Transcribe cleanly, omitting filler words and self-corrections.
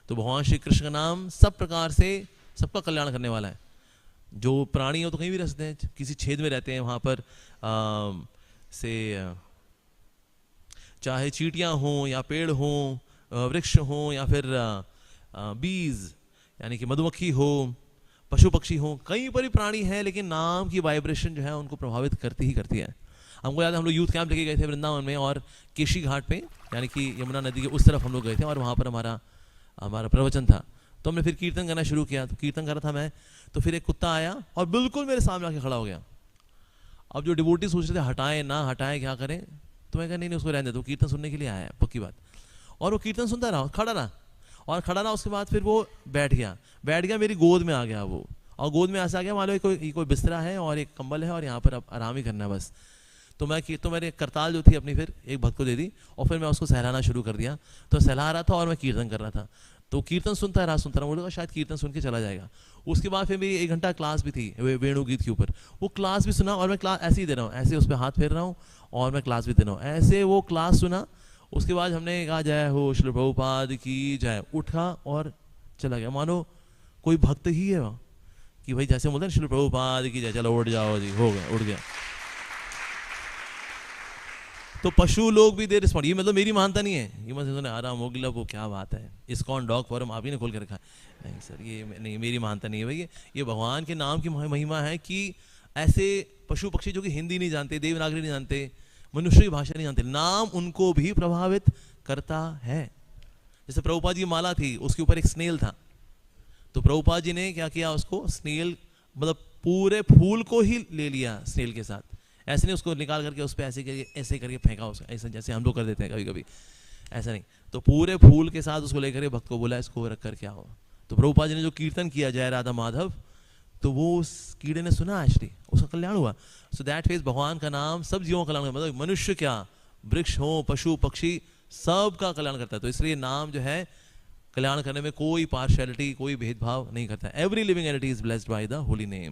तो भगवान श्री कृष्ण का नाम सब प्रकार से सबका कल्याण करने वाला है। जो प्राणी हो तो कहीं भी रहते हैं, किसी छेद में रहते हैं, वहाँ पर चाहे चींटियाँ हों या पेड़ हों, वृक्ष हों या फिर बीज यानी कि मधुमक्खी हो, पशु पक्षी हो, कहीं पर भी प्राणी है, लेकिन नाम की वाइब्रेशन जो है उनको प्रभावित करती ही करती है। हमको याद है हम लोग यूथ कैंप लेके गए थे वृंदावन में, और केशी घाट पे यानी कि यमुना नदी के उस तरफ हम लोग गए थे, और वहाँ पर हमारा प्रवचन था। तो हमने फिर कीर्तन करना शुरू किया। तो कीर्तन कर रहा था मैं, तो फिर एक कुत्ता आया और बिल्कुल मेरे सामने आके खड़ा हो गया। अब जो डिवोटी सोच रहे थे हटाएं ना हटाएं, क्या करें, तो मैं कहा नहीं उसको रहने दे, तो कीर्तन सुनने के लिए आया है पक्की बात। और वो कीर्तन सुनता रहा, खड़ा रहा। उसके बाद फिर वो बैठ गया मेरी गोद में आ गया वो, और गोद में ऐसा आ गया मान लो कोई बिस्तरा है और एक कंबल है और यहाँ पर अब आराम ही करना है बस। तो मैंने करताल जो थी अपनी फिर एक भक्त को दे दी, और फिर मैं उसको सहलाना शुरू कर दिया। तो सहला रहा था और मैं कीर्तन कर रहा था। तो कीर्तन सुनता रहा, बोलूँगा शायद कीर्तन सुन के चला जाएगा। उसके बाद फिर मेरी 1 घंटा क्लास भी थी वेणु गीत के ऊपर, वो क्लास भी सुना, और मैं क्लास ऐसे ही दे रहा हूँ, ऐसे उस पर हाथ फेर रहा हूँ और मैं क्लास भी दे रहा हूँ, ऐसे वो क्लास सुना। उसके बाद हमने कहा जय हो श्री प्रभुपाद की जय, उठा और चला गया, मानो कोई भक्त ही है वहाँ, कि भाई जैसे बोलते हैं श्री प्रभुपाद की जय, चलो उठ जाओ जी, हो गया, उठ गया। तो पशु लोग भी दे रिस्पॉन्ड। ये मतलब मेरी मानता नहीं है, ये मतलब आराम हो गया वो क्या बात है, इस्कॉन डॉग फॉरम आप ही ने खोल के रखा है। नहीं सर, ये नहीं, मेरी मानता नहीं है भाई, ये भगवान के नाम की महिमा है कि ऐसे पशु पक्षी जो कि हिंदी नहीं जानते, देवनागरी नहीं जानते, मनुष्य की भाषा नहीं जानते, नाम उनको भी प्रभावित करता है। जैसे प्रभुपाद जी की माला थी, उसके ऊपर एक स्नेल था, तो प्रभुपाद जी ने क्या किया, उसको स्नेल मतलब पूरे फूल को ही ले लिया स्नेल के साथ, ऐसे नहीं उसको निकाल करके उस पर ऐसे करके फेंका उसको, ऐसे जैसे हम लोग कर देते हैं कभी कभी, ऐसा नहीं, तो पूरे फूल के साथ उसको लेकर भक्त को बोला इसको रख कर क्या हो। तो प्रभुपाद जी ने जो कीर्तन किया जय राधा माधव, तो वो उस कीड़े ने सुना, एक्चुअली उसका कल्याण हुआ। सो दैट मीन्स भगवान का नाम सब जीवों का कल्याण, मतलब मनुष्य क्या, वृक्ष हो, पशु पक्षी, सब का कल्याण करता है। तो इसलिए नाम जो है कल्याण करने में कोई पार्शियलिटी, कोई भेदभाव नहीं करता। Every living entity is blessed by the holy name.